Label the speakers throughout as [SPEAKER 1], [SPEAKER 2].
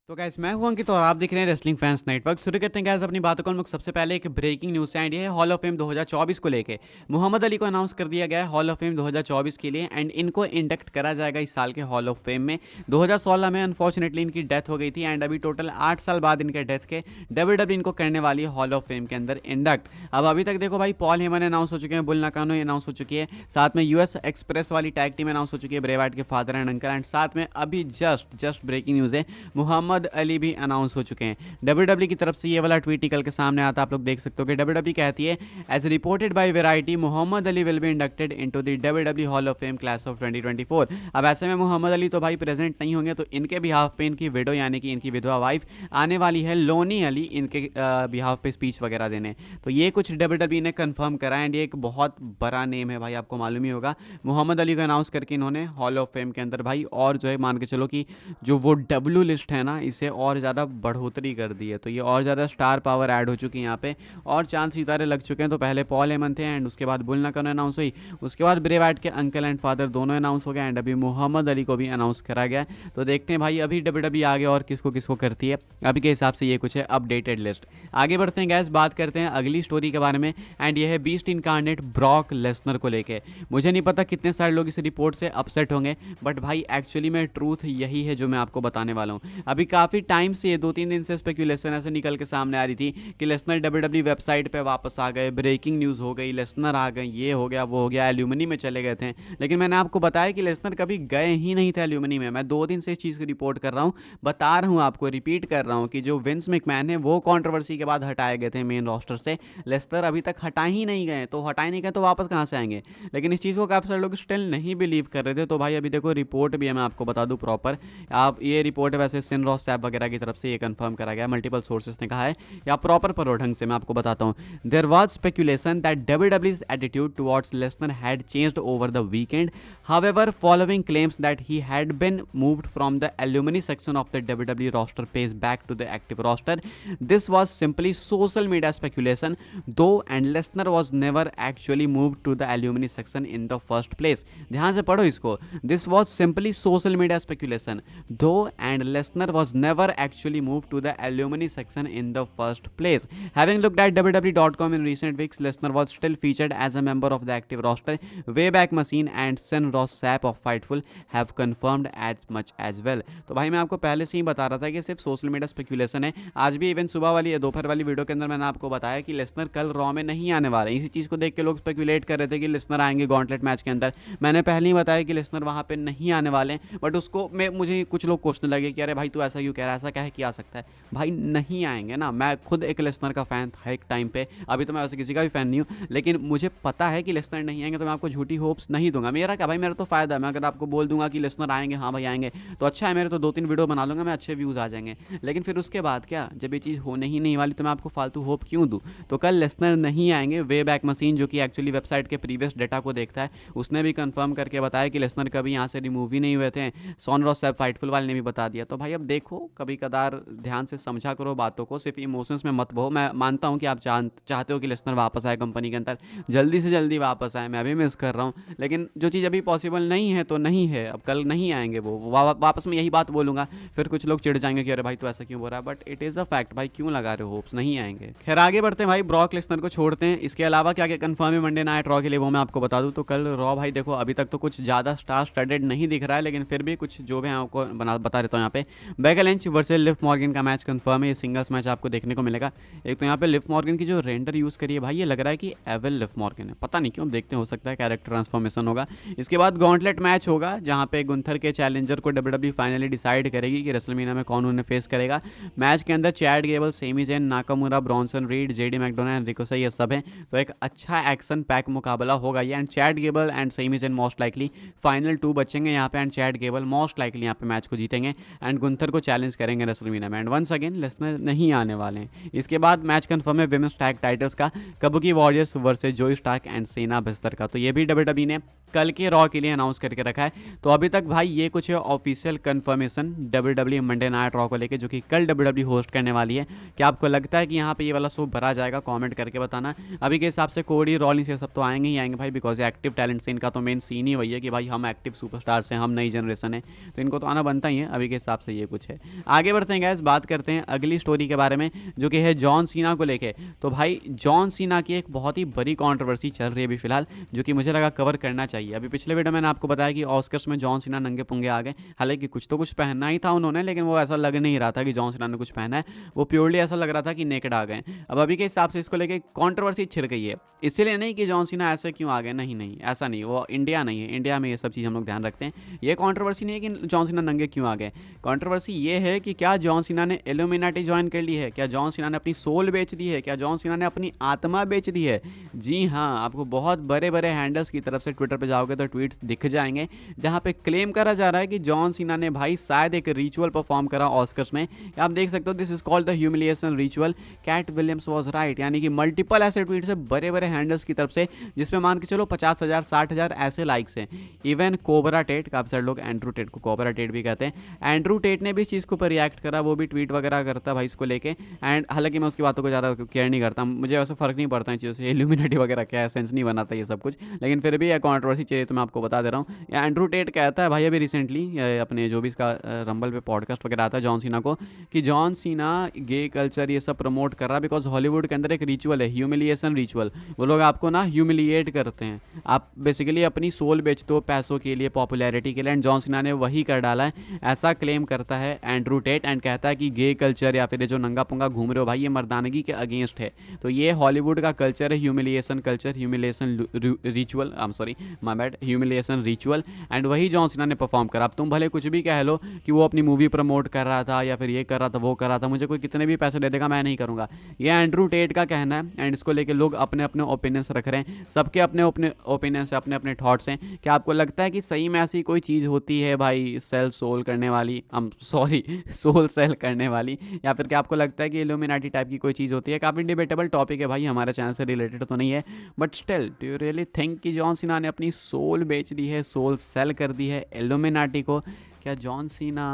[SPEAKER 1] तो गाइस मैं हूं अंकित और आप देख रहे हैं रेसलिंग फैंस नेटवर्क। शुरू करते हैं गाइस अपनी बातों को। हम लोग सबसे पहले एक ब्रेकिंग न्यूज़ से एंड ये है हॉल ऑफ फेम 2024 को लेके मोहम्मद अली को अनाउंस कर दिया गया है हॉल ऑफ फेम 2024 के लिए एंड इनको इंडक्ट करा जाएगा इस साल के हॉल ऑफ फेम में। 2016 में अनफॉर्चुनेटली इनकी डेथ हो गई थी एंड अभी टोटल 8 साल बाद इनके डेथ के डब्ल्यूडब्ल्यू इनको करने वाली है हॉल ऑफ फेम के अंदर इंडक्ट। अब अभी तक देखो भाई, पॉल हेमन अनाउंस हो चुके हैं, बुल नाकानो अनाउंस हो चुकी है, साथ में यूएस एक्सप्रेस वाली टैग टीम अनाउंस हो चुकी है, ब्रे वाइट के फादर एंड अंकल, एंड साथ में अभी जस्ट ब्रेकिंग न्यूज़ है मोहम्मद अली भी अनाउंस हो चुके हैं। डब्ल्यूडब्ल्यू की तरफ से ये वाला ट्वीट निकल के सामने आता है, आप लोग देख सकते हो कि डब्ल्यूडब्ल्यू कहती है as reported by Variety Muhammad Ali will be inducted into the WWE hall of fame class of 2024। अब ऐसे में मोहम्मद अली तो भाई प्रेजेंट नहीं होंगे, तो इनके बिहाफ पे इनकी विडो यानी कि इनकी विधवा वाइफ आने वाली है लोनी अली इनके बिहाफ पे स्पीच वगैरह देने। तो ये कुछ डब्ल्यूडब्ल्यू ने कंफर्म करा एंड ये एक बहुत बड़ा नेम है भाई, आपको मालूम ही होगा। मोहम्मद अली को अनाउंस करके इन्होंने हॉल ऑफ फेम के अंदर भाई और जो है मान के चलो कि जो वो डब्ल्यू लिस्ट है ना, इसे और ज़्यादा बढ़ोतरी कर दी है। तो ये और ज़्यादा स्टार पावर ऐड हो चुकी है यहाँ पे और चांद सितारे लग चुके हैं। तो पहले पॉल हेमन थे एंड उसके बाद बुल नाकानो अनाउंस हुई, उसके बाद ब्रे वाइट के अंकल एंड फादर दोनों अनाउंस हो गए एंड अभी मोहम्मद अली को भी अनाउंस करा गया। तो देखते हैं भाई अभी डब्ल्यूडब्ल्यू आगे और किसको किसको करती है। अभी के हिसाब से ये कुछ है अपडेटेड लिस्ट। आगे बढ़ते हैं गैस, बात करते हैं अगली स्टोरी के बारे में एंड ये है बीस्ट इनकार्नेट ब्रॉक लेसनर को लेके। मुझे नहीं पता कितने सारे लोग इस रिपोर्ट से अपसेट होंगे, बट भाई एक्चुअली में ट्रूथ यही है जो मैं आपको बताने वाला हूँ। अभी काफ़ी टाइम से, 2-3 दिन से स्पेकुलेशन ऐसे निकल के सामने आ रही थी कि लेसनर डब्ल्यूडब्ल्यू वेबसाइट पे वापस आ गए, ब्रेकिंग न्यूज़ हो गई, लेसनर आ गए, ये हो गया वो हो गया, एल्यूमिनी में चले गए थे। लेकिन मैंने आपको बताया कि लेसनर कभी गए ही नहीं थे एल्यूमिनी में। मैं 2 दिन से इस चीज़ की रिपोर्ट कर रहा हूँ, बता रहा हूँ आपको, रिपीट कर रहा हूँ कि जो विंस मैकमैन है वो कंट्रोवर्सी के बाद हटाए गए थे मेन रोस्टर से, लेसनर अभी तक हटा ही नहीं गए। तो हटाए नहीं गए तो वापस कहाँ से आएंगे? लेकिन इस चीज़ को काफ़ी सारे लोग स्टिल नहीं बिलीव कर रहे थे। तो भाई अभी देखो रिपोर्ट भी है, मैं आपको बता दूँ प्रॉपर। आप ये रिपोर्ट है वैसे सिन रॉस सैप वगैरह की तरफ से ये कंफर्म करा गया, मल्टीपल सोर्सेस ने कहा है, या प्रॉपर परो ढंग से मैं आपको बताता हूँ। देयर वाज स्पेकुलेशन दैट डब्ल्यूडब्ल्यू's attitude towards Lesnar had changed over the weekend, however following claims that he had been moved from the alumni section of the WWE roster page back to the active roster. This was simply social media speculation though and Lesnar was never actually moved to the alumni section in the first place. ध्यान से पढ़ो इसको, this was simply social media speculation though and Lesnar was never actually moved to the alumni section in the first place. Having looked at WWE.com in recent weeks, Lesnar was still featured as a member of the active roster. Wayback Machine and Sin Ross Sapp of Fightful have confirmed as much as well. तो भाई मैं आपको पहले से ही बता रहा था कि सिर्फ सोशल मीडिया स्पेकुलेशन है। आज भी इवन सुबह वाली या दोपहर वाली वीडियो के अंदर मैंने आपको बताया कि लेसनर कल रॉ में नहीं आने वाले। इसी चीज़ को देख के लोग स्पेकुलेट कर रहे थे कि लेसनर आएंगे गॉन्टलेट मैच के अंदर। मैंने पहले ही बताया कि लेसनर वहाँ पे नहीं आने वाले, बट उसको मुझे कुछ लोग क्वेश्चन लगे कि अरे भाई तू ऐसा क्यों कह रहा है, ऐसा क्या है कि आ सकता है। भाई नहीं आएंगे ना। मैं खुद एक लेसनर का फ़ैन था एक टाइम पे, अभी तो मैं वैसे किसी का भी फ़ैन नहीं हूँ, लेकिन मुझे पता है कि लेसनर नहीं आएंगे तो मैं आपको झूठी होप्स नहीं दूंगा। मेरा क्या भाई, मेरा तो फ़ायदा है। मैं अगर आपको बोल दूंगा कि लेसनर आएंगे, हाँ भाई आएंगे, तो अच्छा है, मेरे तो 2-3 वीडियो बना लूँगा मैं, अच्छे व्यूज़ आ जाएंगे। लेकिन फिर उसके बाद क्या, जब ये चीज़ होने ही नहीं वाली तो मैं आपको फालतू होप क्यों दूँ। तो कल लेसनर नहीं आएंगे। वे बैक मशीन जो कि एक्चुअली वेबसाइट के प्रीवियस डेटा को देखता है, उसने भी कंफर्म करके बताया कि लेसनर कभी यहाँ से रिमूव ही नहीं हुए थे। सॉन रॉस सैप फाइटफुल वाले ने भी बता दिया। तो भाई अब देखो, कभी कदार ध्यान से समझा करो बातों को, सिर्फ इमोशंस में मत बहो। मैं मानता हूँ कि आप चाहते हो कि लेसनर वापस आए कंपनी के अंदर, जल्दी से जल्दी वापस आए, मैं भी मिस कर रहा हूँ। लेकिन जो चीज़ अभी पॉसिबल नहीं है तो नहीं है। अब कल नहीं आएंगे वो वापस में यही बात बोलूँगा, फिर कुछ लोग चिढ़ जाएंगे कि अरे भाई तो ऐसा क्यों बोल रहा है, but it is a fact भाई, क्यों लगा रहे हो होप्स, नहीं आएंगे। खैर आगे बढ़ते हैं भाई, ब्रॉक लेसनर को छोड़ते हैं। इसके अलावा क्या क्या कंफर्म है मंडे नाइट रॉ के लिए वो मैं आपको बता दूँ। तो कल रॉ भाई देखो अभी तक तो कुछ ज़्यादा स्टार स्टडेड नहीं दिख रहा है, लेकिन फिर भी कुछ जो भी आपको बता देता हूँ। यहाँ पे Becky Lynch versus Liv Morgan का मैच कंफर्म है। ये सिंगल्स मैच आपको देखने को मिलेगा। एक तो यहाँ पे लिव मॉर्गन की जो रेंडर यूज़ करी है भाई, ये लग रहा है कि एवल लिव मॉर्गन है, पता नहीं क्यों, देखते हो सकता है कैरेक्टर ट्रांसफॉर्मेशन होगा। इसके बाद गॉन्टलेट मैच होगा जहाँ पे गुंथर के चैलेंजर को डब्ल्यूडब्ल्यू फाइनली डिसाइड करेगी कि रेसलमेनिया में कौन उन्हें फेस करेगा। मैच के अंदर Chad Gable, Sami Zayn, Nakamura, Bronson Reed, JD McDonagh and Ricochet ये सब हैं। तो एक अच्छा एक्शन पैक मुकाबला होगा ये। And Chad Gable and Sami Zayn most likely final 2 बचेंगे यहाँ पे, and Chad Gable most likely यहाँ पे मैच को जीतेंगे एंड गुंथर को चैलेंज करेंगे रेसलमेनिया में। एंड वंस अगेन लेसनर नहीं आने वाले हैं। इसके बाद मैच कंफर्म है विमेंस टैग टाइटल्स का, Kabuki Warriors versus Zoey Stark and Shayna Baszler का। तो ये भी डब्ल्यूडब्ल्यू ने कल के रॉ के लिए अनाउंस करके रखा है। तो अभी तक भाई ये कुछ official confirmation WWE Monday night Raw को लेके, जो कि कल डब्ल्यूडब्ल्यू होस्ट करने वाली है। क्या आपको लगता है कि यहाँ पे ये वाला शो भरा जाएगा? कमेंट करके बताना। अभी के हिसाब से कोडी, रॉलिंस ये सब तो आएंगे ही आएंगे भाई, बिकॉज एक्टिव टैलेंट से इनका तो मेन सीन ही वही है कि भाई हम एक्टिव सुपरस्टार से, हम नई जनरेशन है, तो इनको तो आना बनता ही है। अभी के हिसाब से ये कुछ है। है। आगे बढ़ते हैं गाइस, बात करते हैं अगली स्टोरी के बारे में जो कि है जॉन सीना को लेके। तो भाई जॉन सीना की एक बहुत ही बड़ी कंट्रोवर्सी चल रही है अभी फिलहाल, जो कि मुझे लगा कवर करना चाहिए। अभी पिछले वीडियो मैंने आपको बताया कि ऑस्कर्स में जॉन सीना नंगे पुंगे आ गए, हालांकि कुछ तो कुछ पहनना ही था उन्होंने, लेकिन वो ऐसा लग नहीं रहा था कि जॉन सीना ने कुछ पहना है, वो प्योरली ऐसा लग रहा था कि नेकेड आ गए। अब अभी के हिसाब से इसको लेके कंट्रोवर्सी छिड़ गई है, इसलिए नहीं कि जॉन सीना ऐसे क्यों आ गए, नहीं नहीं ऐसा नहीं, वो इंडिया नहीं है, इंडिया में ये सब चीज़ हम लोग ध्यान रखते हैं। ये कंट्रोवर्सी नहीं है कि जॉन सीना नंगे क्यों आ गए, कंट्रोवर्सी ये है कि क्या जॉन सीना ने इल्यूमिनाटी ज्वाइन कर ली है, क्या जॉन सीना ने अपनी सोल बेच दी है, क्या जॉन सीना ने अपनी आत्मा बेच दी है। जी हाँ, आपको बहुत बड़े बड़े हैंडल्स की तरफ से ट्विटर पे जाओगे तो ट्वीट्स दिख जाएंगे जहाँ पे क्लेम करा जा रहा है कि जॉन सीना ने भाई शायद एक रिचुअल परफॉर्म करा ऑस्कर्स में। आप देख सकते हो, this is called the humiliation ritual, Kat Williams was right. यानी कि मल्टीपल ऐसे ट्वीट्स है बड़े बड़े हैंडल्स की तरफ से जिसपे मान के चलो 50,000 60,000 ऐसे लाइक्स हैं। इवन कोबरा टेट, काफी सारे लोग एंड्रू टेट को कोबरा टेट भी कहते हैं, एंड्रू टेट ने भी इस चीज़ के ऊपर रिएक्ट करा, वो भी ट्वीट वगैरह करता भाई इसको लेके। एंड हालांकि मैं उसकी बातों को ज़्यादा केयर नहीं करता, मुझे वैसे फर्क नहीं पड़ता इन चीज़ों से, इल्यूमिनेटी वगैरह क्या है, सेंस नहीं बनाता ये सब कुछ, लेकिन फिर भी यह कॉन्ट्रोवर्सी चाहिए तो मैं आपको बता दे रहा हूँ। एंड्रू टेट कहता है भाई अभी रिसेंटली अपने जो भी इसका रंबल पे पॉडकास्ट वगैरह आता है जॉन सीना को, कि जॉन सीना गे कल्चर ये सब प्रमोट कर रहा है बिकॉज हॉलीवुड के अंदर एक रिचुअल है, ह्यूमिलिएशन रिचुअल। वो लोग आपको ना ह्यूमिलिएट करते हैं, आप बेसिकली अपनी सोल बेचते हो पैसों के लिए, पॉपुलैरिटी के लिए, एंड जॉन सीना ने वही कर डाला है, ऐसा क्लेम करता है एंड्रू टेट। एंड कहता है कि गे कल्चर या फिर ये जो नंगा पुंगा घूम रहे हो भाई, ये मर्दानगी के अगेंस्ट है। तो ये हॉलीवुड का कल्चर है, humiliation culture, humiliation ritual, I am sorry my bad, humiliation ritual. And वही जॉन सीना ने परफॉर्म करा। अब तुम भले कुछ भी कह लो कि वो अपनी मूवी प्रमोट कर रहा था या फिर ये कर रहा था वो कर रहा था, मुझे कोई कितने भी पैसे दे देगा मैं नहीं करूँगा, ये एंड्रू टेट का कहना है। एंड इसको लेके लोग अपने अपने ओपिनियंस रख रहे हैं, सबके अपने अपने ओपिनियंस, अपने अपने थॉट्स हैं। क्या आपको लगता है कि सही में ऐसी कोई चीज़ होती है भाई सेल सोल करने वाली, सॉरी सोल सेल करने वाली, या फिर क्या आपको लगता है कि इल्यूमिनाटी टाइप की कोई चीज़ होती है? काफ़ी डिबेटेबल टॉपिक है भाई, हमारे चैनल से रिलेटेड तो नहीं है, but still do you really think कि जॉन सीना ने अपनी सोल बेच दी है, सोल सेल कर दी है इल्यूमिनाटी को? क्या जॉन सीना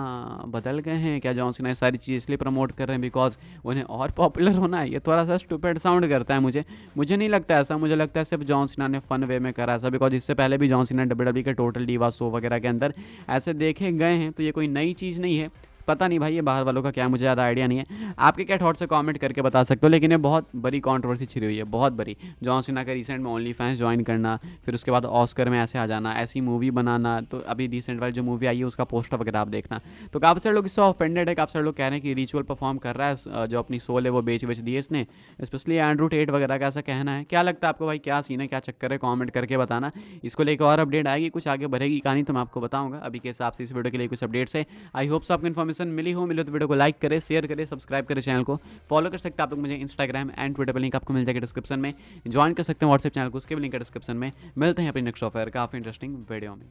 [SPEAKER 1] बदल गए हैं? क्या जॉन सीना ये सारी चीज़ इसलिए प्रमोट कर रहे हैं बिकॉज उन्हें और पॉपुलर होना है? ये थोड़ा सा स्टूपिड साउंड करता है, मुझे नहीं लगता ऐसा। मुझे लगता है सिर्फ जॉन सीना ने फन वे में करा ऐसा, बिकॉज इससे पहले भी जॉन सीना WWE के टोटल डिवा शो वगैरह के अंदर ऐसे देखे गए हैं, तो ये कोई नई चीज़ नहीं है। पता नहीं भाई ये बाहर वालों का क्या, मुझे ज़्यादा आइडिया नहीं है। आपके क्या थॉट्स है कमेंट करके बता सकते हो, लेकिन ये बहुत बड़ी कंट्रोवर्सी छिड़ी हुई है, बहुत बड़ी। जॉन सीना का रिसेंट में ओनली फैंस ज्वाइन करना, फिर उसके बाद ऑस्कर में ऐसे आ जाना, ऐसी मूवी बनाना, तो अभी रिसेंट वाली जो मूवी आई है उसका पोस्टर वगैरह आप देखना। तो काफ़ी सारे लोग इससे ऑफेंडेड है, काफ़ी सारे लोग कह रहे हैं कि रिचुअल परफॉर्म कर रहा है, जो अपनी सोल है वो बेच दी है इसने, स्पेशली एंड्रू टेट वगैरह का ऐसा कहना है। क्या लगता है आपको भाई, क्या सीन है, क्या चक्कर है? कॉमेंट करके बताना। इसको लेकर और अपडेट आएगी, कुछ आगे बढ़ेगी कहानी तो मैं आपको बताऊंगा। अभी के हिसाब से इस वीडियो के लिए कुछ अपडेट्स है। आई होप सो आपको इन्फॉर्मेशन मिली हो तो वीडियो को लाइक करें, शेयर करें, सब्सक्राइब करें, चैनल को फॉलो कर सकते हैं आप लोग मुझे इंस्टाग्राम एंड ट्विटर पर, लिंक आपको मिल जाएगा डिस्क्रिप्शन में। ज्वाइन कर सकते हैं व्हाट्सएप चैनल को, उसके भी लिंक है डिस्क्रिप्शन में। मिलते हैं अपनी नेक्स्ट ऑफर काफ़ी इंटरेस्टिंग वीडियो में।